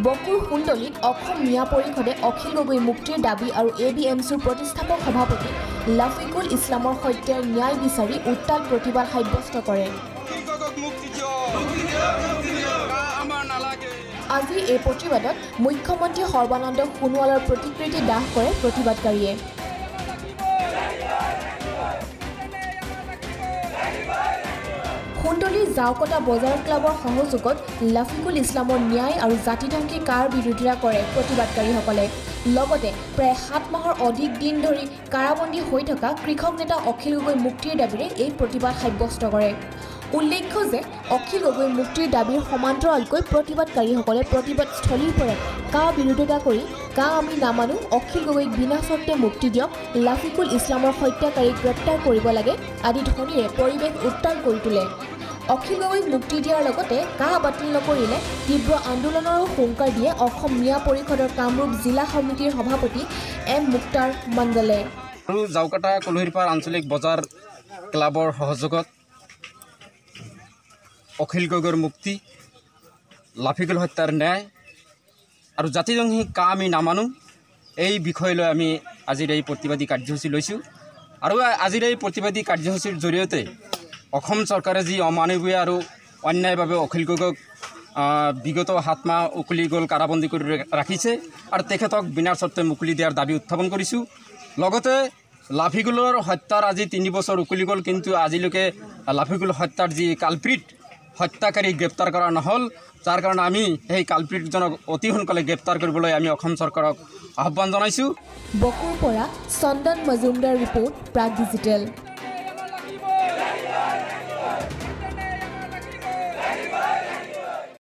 বকুৰ কুণ্ডলীত অসম মিয়া পৰিষদে অখিল গগৈ মুক্তিৰ দাবী আৰু ABMCৰ প্ৰতিষ্ঠাপক সভাপতি লাফিকুল ইছলামৰ সৈতে ন্যায় বিচাৰি উত্তাল প্ৰতিবাদ সাব্যস্ত কৰে। আজি এই প্ৰতিবাদত মুখ্যমন্ত্ৰী সৰ্বানন্দ সোণোৱালৰ প্ৰতিকৃতি দাহ কৰে প্ৰতিবাদকাৰীয়ে। কুণ্ডলীৰ জাওকটা বজাৰ ক্লাবৰ সহযোগত লাফিকুল ইছলামৰ ন্যায় আৰু জাতিধ্বংসী কাৰ বিৰোধিতা কৰে প্ৰতিবাদকাৰীসকলে। লগতে প্ৰায় 7 মাহৰ অধিক দিন ধৰি কাৰাবন্দী হৈ থকা কৃষক নেতা অখিল গগৈ মুক্তিৰ দাবীৰে এই প্ৰতিবাদ সাব্যস্ত কৰে। উল্লেখ্য যে অখিল গগৈ মুক্তিৰ দাবীৰ সমান্তৰালকৈ প্ৰতিবাদকাৰীসকলে প্ৰতিবাদস্থলীৰ পৰা কা বিৰোধিতা কৰি কা আমি নামানো, অখিল গগৈক বিনা চৰ্তে মুক্তি দিয়ক, লাফিকুল ইছলামৰ হত্যাকাৰীক গ্ৰেপ্তাৰ কৰিব লাগে আদি ধ্বনিৰে পৰিৱেশ উত্তাল কৰি তোলে। অখিল গগৈক মুক্তি দিয়াৰ লগতে কা বাতিল নকৰিলে তীব্ৰ আন্দোলনৰো হুংকাৰ দিয়ে অসম মিয়া পৰিষদৰ কামৰূপ জিলা সমিতিৰ সভাপতি M মুক্তাৰ মণ্ডলে। জাওকটা কলহিৰপাৰ আঞ্চলিক বজাৰ ক্লাবৰ সহযোগত অখিল গগৈৰ মুক্তি, লাফিকুল হত্যাৰ ন্যায় আৰু জাতিধ্বংসী কা আমি নামানো, এই বিষয় লৈ আমি আজিৰ এই প্ৰতিবাদী কাৰ্যসূচী লৈছোঁ। আৰু আজিৰ এই প্ৰতিবাদী কাৰ্যসূচীৰ জৰিয়তে অসম চৰকাৰে যি অমানৱীয় আৰু অন্যায়ভাৱে অখিল গগৈক বিগত 7 মাহ উকলি গ'ল কাৰাবন্দী কৰি ৰাখিছে আৰু তেখেতক বিনা চৰ্তে মুকলি দিয়াৰ দাবী উত্থাপন কৰিছোঁ। লগতে লাফিকুলৰ হত্যাৰ আজি 3 বছৰ উকলি গ'ল, কিন্তু আজিলৈকে লাফিকুল হত্যাৰ যি কালপ্ৰিট হত্যাকাৰী গ্ৰেপ্তাৰ কৰা নহ'ল, যাৰ কাৰণে আমি সেই কালপ্ৰিটজনক অতি সোনকালে গ্ৰেপ্তাৰ কৰিবলৈ আমি অসম চৰকাৰক আহ্বান জনাইছোঁ। বকুৰ পৰা চন্দন মজুমদাৰ ৰিপৰ্ট, প্ৰাগ ডিজিটেল।